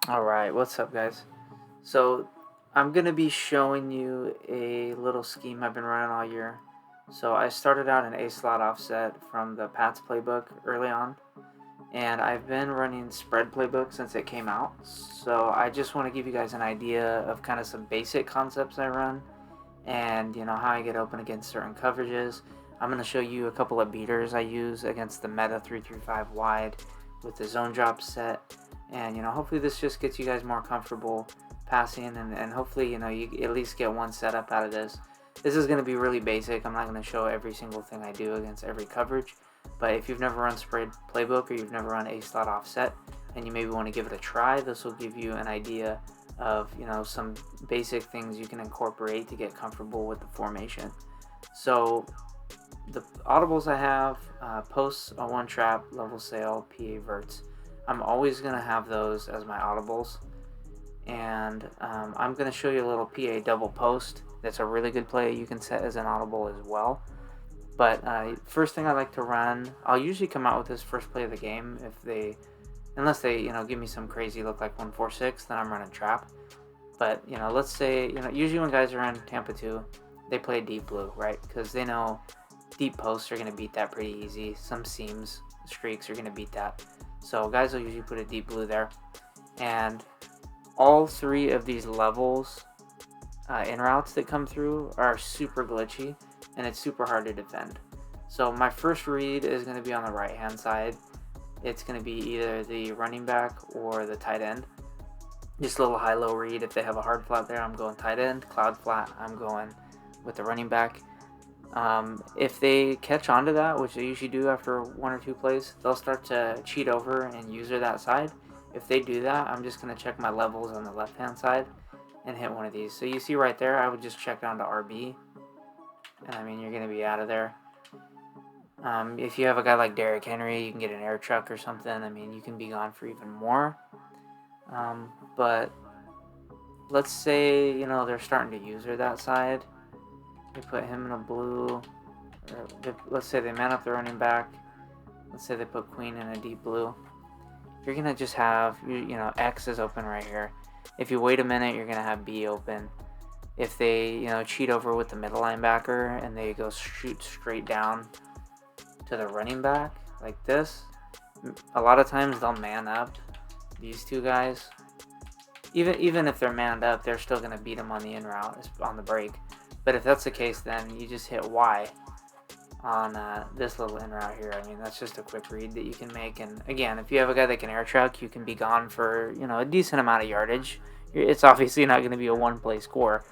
Alright, what's up guys? So I'm going to be showing you a little scheme I've been running all year. So I started out an A slot offset from the Pat's Playbook early on, and I've been running spread playbook since it came out. So I just want to give you guys an idea of kind of some basic concepts I run and how I get open against certain coverages. I'm going to show you a couple of beaters I use against the meta 335 wide with the zone drop set, and hopefully this just gets you guys more comfortable passing, and hopefully you at least get one setup out of this. This is going to be really basic. I'm not going to show every single thing I do against every coverage, but if you've never run spread playbook or you've never run a slot offset and you maybe want to give it a try, this will give you an idea of some basic things you can incorporate to get comfortable with the formation. So the audibles I have, posts, a one trap, level sail, PA verts. I'm always going to have those as my audibles, and I'm going to show you a little PA double post. That's a really good play you can set as an audible as well. But first thing I like to run, I'll usually come out with this first play of the game unless they give me some crazy look like 146, then I'm running trap. But let's say usually when guys are in Tampa 2, they play deep blue, right? Because they know deep posts are going to beat that pretty easy. Some seams, streaks are going to beat that. So guys will usually put a deep blue there. And all three of these levels in routes that come through are super glitchy, and it's super hard to defend. So my first read is going to be on the right hand side. It's going to be either the running back or the tight end. Just a little high-low read. If they have a hard flat there, I'm going tight end. Cloud flat, I'm going with the running back. If they catch on to that, which they usually do after one or two plays, they'll start to cheat over and user that side. If they do that, I'm just going to check my levels on the left-hand side and hit one of these. So you see right there, I would just check down to RB, and I mean, you're going to be out of there. If you have a guy like Derrick Henry, you can get an air truck or something. I mean, you can be gone for even more. But let's say, they're starting to user that side. They put him in a blue. Let's say they man up the running back. Let's say they put Queen in a deep blue. You're going to just have, X is open right here. If you wait a minute, you're going to have B open. If they, cheat over with the middle linebacker and they go shoot straight down to the running back like this, a lot of times they'll man up these two guys. Even if they're manned up, they're still going to beat them on the in route, on the break. But if that's the case, then you just hit Y on this little in route here. I mean, that's just a quick read that you can make. And again, if you have a guy that can air truck, you can be gone for a decent amount of yardage. It's obviously not going to be a one-play score,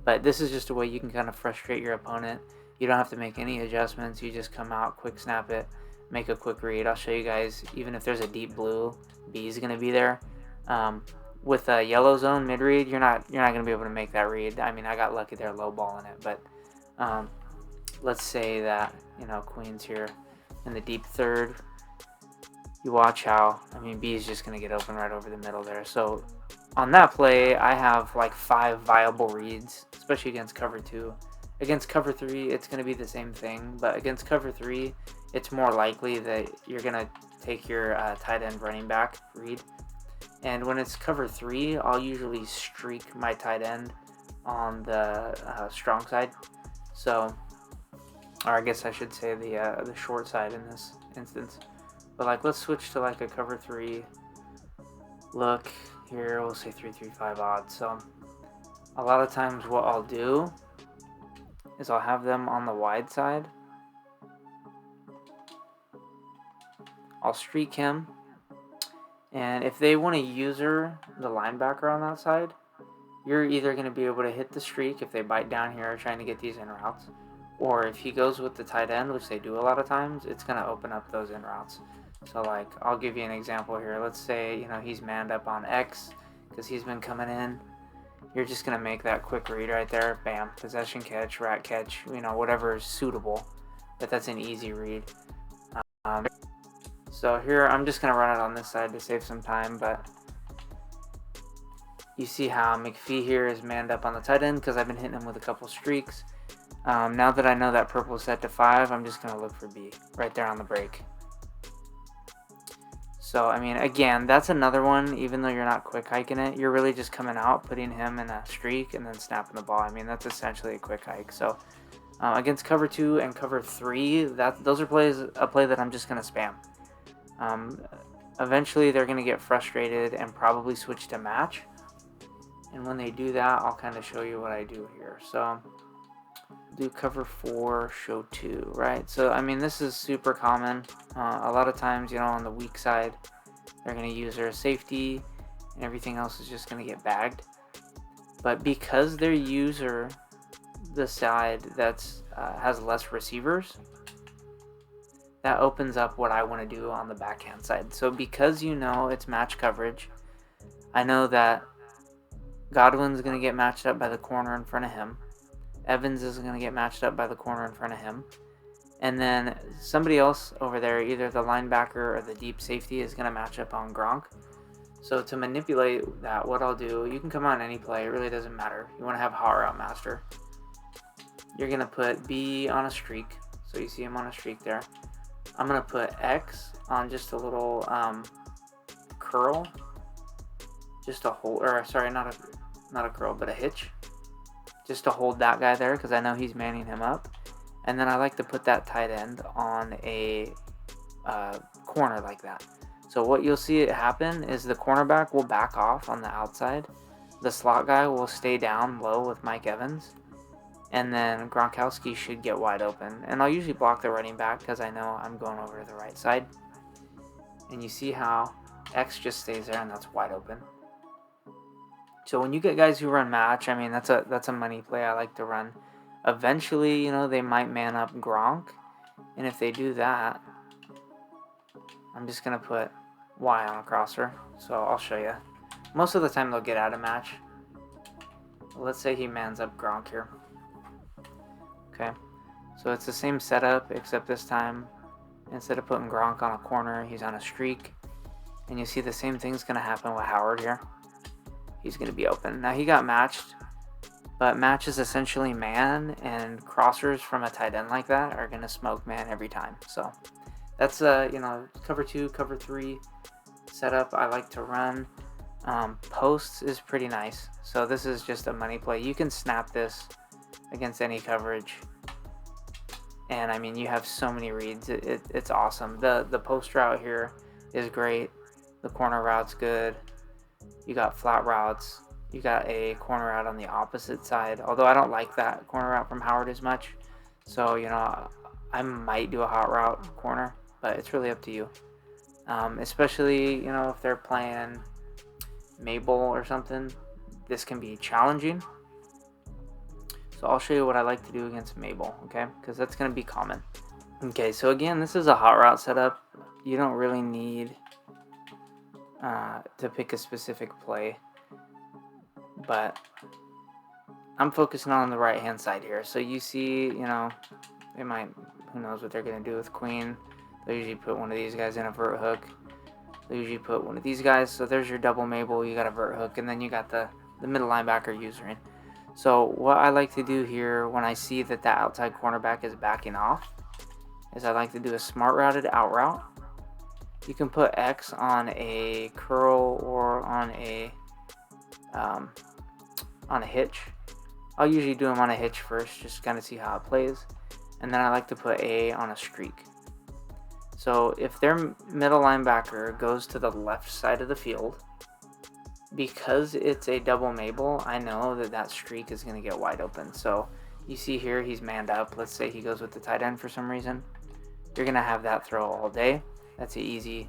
but this is just a way you can kind of frustrate your opponent. You don't have to make any adjustments. You just come out, quick snap it, make a quick read. I'll show you guys, even if there's a deep blue, B is going to be there. With a yellow zone mid read, you're not going to be able to make that read. I mean, I got lucky there low balling it, but let's say that Queen's here in the deep third. You watch how, I mean, B is just going to get open right over the middle there. So on that play, I have like 5 viable reads, especially against cover 2. Against cover 3, it's going to be the same thing, but against cover 3, it's more likely that you're going to take your tight end running back read. And when it's cover 3, I'll usually streak my tight end on the strong side. So, or I guess I should say the short side in this instance. But like, let's switch to like a cover 3 look here. We'll say 3-3-5 odd. So a lot of times what I'll do is I'll have them on the wide side. I'll streak him. And if they want to user the linebacker on that side, you're either going to be able to hit the streak if they bite down here trying to get these in routes, or if he goes with the tight end, which they do a lot of times, it's going to open up those in routes. So like, I'll give you an example here. Let's say, he's manned up on X because he's been coming in. You're just going to make that quick read right there. Bam. Possession catch, rat catch, whatever is suitable. But that's an easy read. So here, I'm just going to run it on this side to save some time, but you see how McPhee here is manned up on the tight end because I've been hitting him with a couple streaks. Now that I know that purple is set to 5, I'm just going to look for B right there on the break. So, I mean, again, that's another one. Even though you're not quick hiking it, you're really just coming out, putting him in a streak, and then snapping the ball. I mean, that's essentially a quick hike. So, against cover 2 and cover 3, those are a play that I'm just going to spam. Eventually, they're going to get frustrated and probably switch to match. And when they do that, I'll kind of show you what I do here. So, do cover 4, show 2, right? So, I mean, this is super common. A lot of times, on the weak side, they're going to use their safety, and everything else is just going to get bagged. But because their user, the side that's has less receivers, that opens up what I want to do on the backhand side. So because it's match coverage, I know that Godwin's going to get matched up by the corner in front of him. Evans is going to get matched up by the corner in front of him. And then somebody else over there, either the linebacker or the deep safety, is going to match up on Gronk. So to manipulate that, what I'll do, you can come on any play. It really doesn't matter. You want to have hot route master. You're going to put B on a streak. So you see him on a streak there. I'm going to put X on just a little curl. Just a hold, or sorry, not a curl, but a hitch. Just to hold that guy there because I know he's manning him up. And then I like to put that tight end on a corner like that. So what you'll see it happen is the cornerback will back off on the outside. The slot guy will stay down low with Mike Evans. And then Gronkowski should get wide open. And I'll usually block the running back because I know I'm going over to the right side. And you see how X just stays there and that's wide open. So when you get guys who run match, I mean, that's a money play I like to run. Eventually, they might man up Gronk. And if they do that, I'm just going to put Y on a crosser. So I'll show you. Most of the time they'll get out of match. Let's say he mans up Gronk here. Okay. So it's the same setup, except this time, instead of putting Gronk on a corner, he's on a streak. And you see the same thing's going to happen with Howard here. He's going to be open. Now he got matched. But match is essentially man, and crossers from a tight end like that are going to smoke man every time. So that's, cover 2, cover 3 setup I like to run. Posts is pretty nice. So this is just a money play. You can snap this against any coverage. And, I mean, you have so many reads. It's awesome. The post route here is great. The corner route's good. You got flat routes. You got a corner route on the opposite side, although I don't like that corner route from Howard as much. So, I might do a hot route corner, but it's really up to you. Especially, if they're playing Mabel or something, this can be challenging. So I'll show you what I like to do against Mabel, okay? Because that's going to be common. Okay, so again, this is a hot route setup. You don't really need to pick a specific play. But I'm focusing on the right hand side here. So you see, they might, who knows what they're going to do with Queen. They usually put one of these guys in a vert hook. They usually put one of these guys. So there's your double Mabel. You got a vert hook. And then you got the middle linebacker usering. So what I like to do here when I see that the outside cornerback is backing off is I like to do a smart routed out route. You can put X on a curl or on a hitch. I'll usually do them on a hitch first, just kind of see how it plays. And then I like to put A on a streak. So if their middle linebacker goes to the left side of the field, because it's a double Mabel, I know that streak is going to get wide open. So you see here, he's manned up. Let's say he goes with the tight end for some reason. You're going to have that throw all day. That's an easy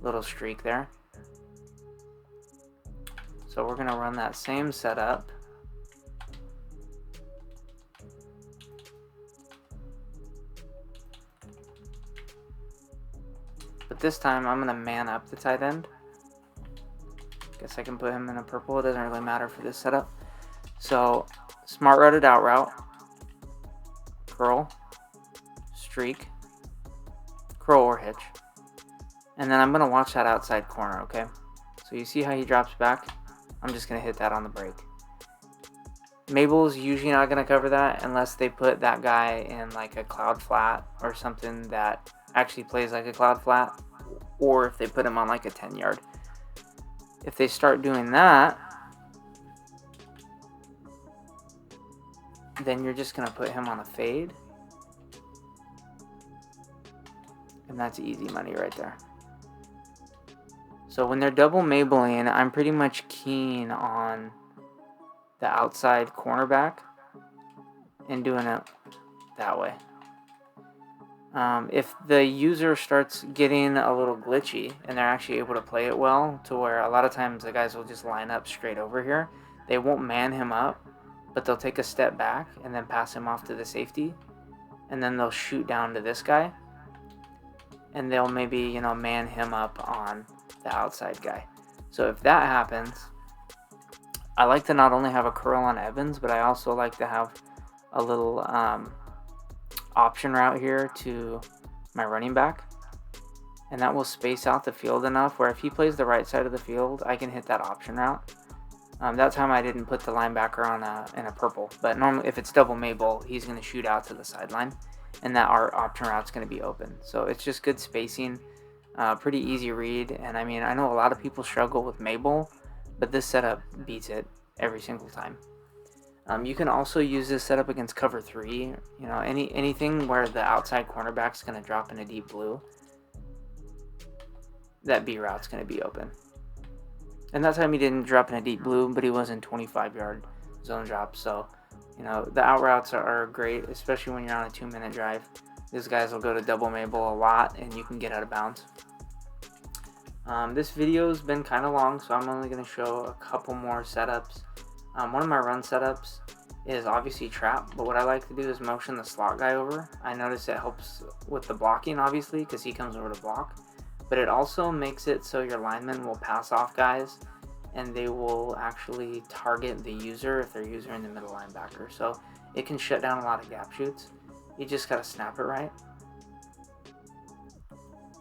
little streak there. So we're going to run that same setup. But this time I'm going to man up the tight end. Guess I can put him in a purple. It doesn't really matter for this setup. So smart routed out route. Curl. Streak. Curl or hitch. And then I'm going to watch that outside corner, okay? So you see how he drops back? I'm just going to hit that on the break. Mabel's usually not going to cover that unless they put that guy in like a cloud flat or something that actually plays like a cloud flat. or if they put him on like a 10-yard. If they start doing that, then you're just going to put him on a fade. And that's easy money right there. So when they're double Maybelline, I'm pretty much keen on the outside cornerback and doing it that way. If the user starts getting a little glitchy and they're actually able to play it well, to where a lot of times the guys will just line up straight over here, they won't man him up, but they'll take a step back and then pass him off to the safety, and then they'll shoot down to this guy, and they'll maybe, you know, man him up on the outside guy. So if that happens, I like to not only have a curl on Evans, but I also like to have a little option route here to my running back, and that will space out the field enough where if he plays the right side of the field, I can hit that option route. That time I didn't put the linebacker on in a purple, but normally if it's double Mabel, he's going to shoot out to the sideline, and that our option route's going to be open. So it's just good spacing, pretty easy read. And I mean, I know a lot of people struggle with Mabel, but this setup beats it every single time. You can also use this setup against cover 3. You know, anything where the outside cornerback's going to drop in a deep blue, that B route's going to be open. And that time he didn't drop in a deep blue, but he was in 25-yard zone drop. So, you know, the out routes are great, especially when you're on a 2-minute drive. These guys will go to double Mabel a lot, and you can get out of bounds. This video's been kind of long, so I'm only going to show a couple more setups. One of my run setups is obviously trap, but what I like to do is motion the slot guy over. I notice it helps with the blocking, obviously, because he comes over to block. But it also makes it so your linemen will pass off guys, and they will actually target the user if they're in the middle linebacker. So it can shut down a lot of gap shoots. You just got to snap it right.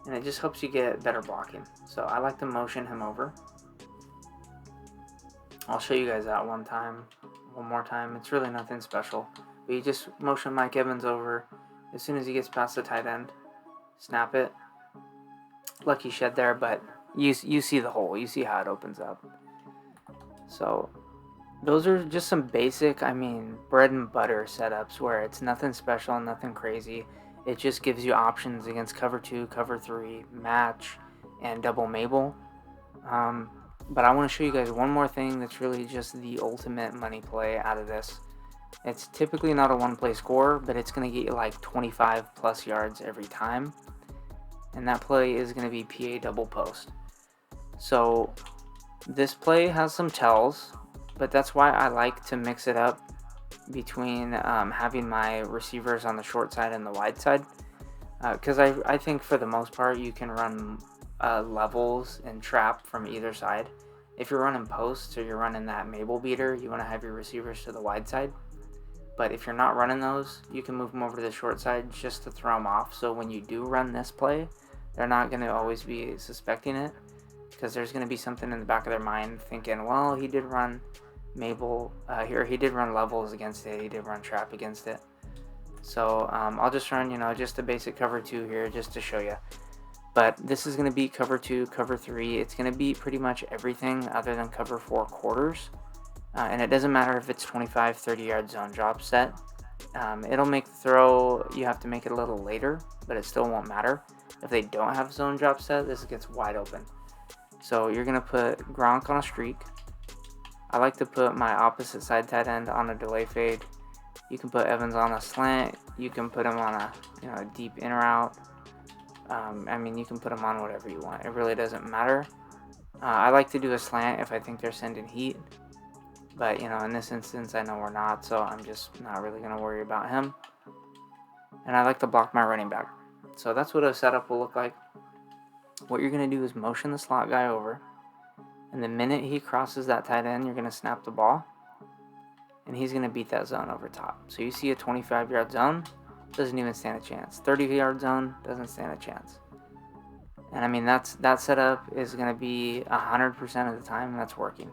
And it just helps you get better blocking. So I like to motion him over. I'll show you guys that one more time. It's really nothing special. But you just motion Mike Evans over. As soon as he gets past the tight end, snap it. Lucky shed there, but you see the hole. You see how it opens up. So those are just some basic, I mean, bread and butter setups where it's nothing special, nothing crazy. It just gives you options against cover 2, cover 3, match, and double Mabel. But I want to show you guys one more thing that's really just the ultimate money play out of this. It's typically not a one-play score, but it's going to get you like 25 plus yards every time. And that play is going to be PA double post. So this play has some tells, but that's why I like to mix it up between having my receivers on the short side and the wide side. Because I think for the most part you can run levels and trap from either side. If you're running posts or you're running that Mabel beater, you want to have your receivers to the wide side. But if you're not running those, you can move them over to the short side just to throw them off. So when you do run this play, they're not going to always be suspecting it, because there's going to be something in the back of their mind thinking, well, he did run Mabel here, he did run levels against it, he did run trap against it. So I'll just run, you know, just a basic cover 2 here just to show you. But this is going to beat cover 2, cover 3. It's going to beat pretty much everything other than cover 4 quarters. And it doesn't matter if it's 25, 30-yard zone drop set. It'll make the throw, you have to make it a little later, but it still won't matter. If they don't have zone drop set, this gets wide open. So you're going to put Gronk on a streak. I like to put my opposite side tight end on a delay fade. You can put Evans on a slant. You can put him on a, you know, a deep in route. I mean, you can put him on whatever you want. It really doesn't matter. I like to do a slant if I think they're sending heat. But, you know, in this instance, I know we're not, so I'm just not really going to worry about him. And I like to block my running back. So that's what a setup will look like. What you're going to do is motion the slot guy over. And the minute he crosses that tight end, you're going to snap the ball. And he's going to beat that zone over top. So you see a 25-yard zone, doesn't even stand a chance. 30-yard zone, doesn't stand a chance. And I mean, that setup is going to be 100% of the time, and that's working.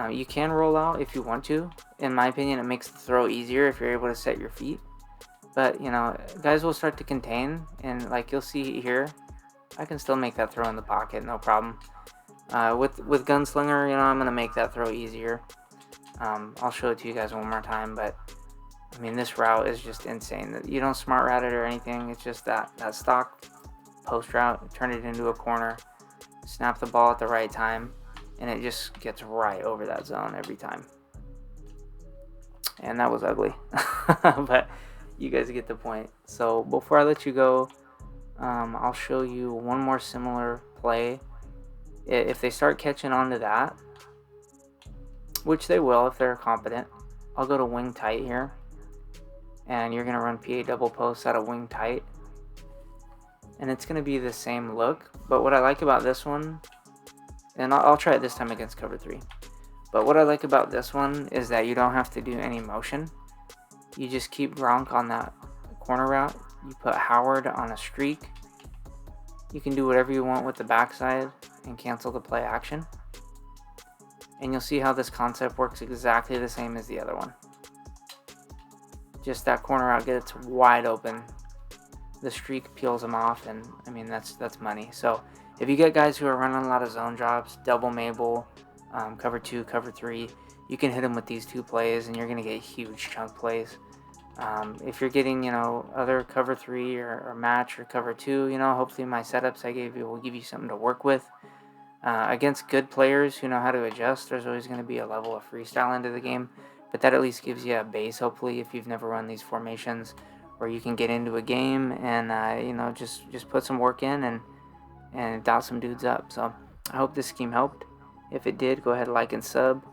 You can roll out if you want to. In my opinion, it makes the throw easier if you're able to set your feet. But, you know, guys will start to contain, and like you'll see here, I can still make that throw in the pocket, no problem. With Gunslinger, you know, I'm going to make that throw easier. I'll show it to you guys one more time, but I mean, this route is just insane. You don't smart route it or anything. It's just that stock post route, turn it into a corner, snap the ball at the right time, and it just gets right over that zone every time. And that was ugly, but you guys get the point. So before I let you go, I'll show you one more similar play. If they start catching on to that, which they will if they're competent, I'll go to wing tight here, and you're going to run PA double post out of wing tight, and it's going to be the same look. But what I like about this one, and I'll try it this time against cover 3, but what I like about this one is that you don't have to do any motion. You just keep Gronk on that corner route. You put Howard on a streak. You can do whatever you want with the backside and cancel the play action. And you'll see how this concept works exactly the same as the other one. Just that corner route gets wide open. The streak peels them off, and I mean, that's money. So if you get guys who are running a lot of zone drops, double Mabel, cover 2, cover 3, you can hit them with these 2 plays, and you're going to get huge chunk plays. If you're getting, you know, other cover 3 or match or cover 2, you know, hopefully my setups I gave you will give you something to work with. Against good players who know how to adjust, there's always going to be a level of freestyle into the game, but that at least gives you a base, hopefully, if you've never run these formations, where you can get into a game and, you know, just put some work in and dot some dudes up. So I hope this scheme helped. If it did, go ahead, like and sub.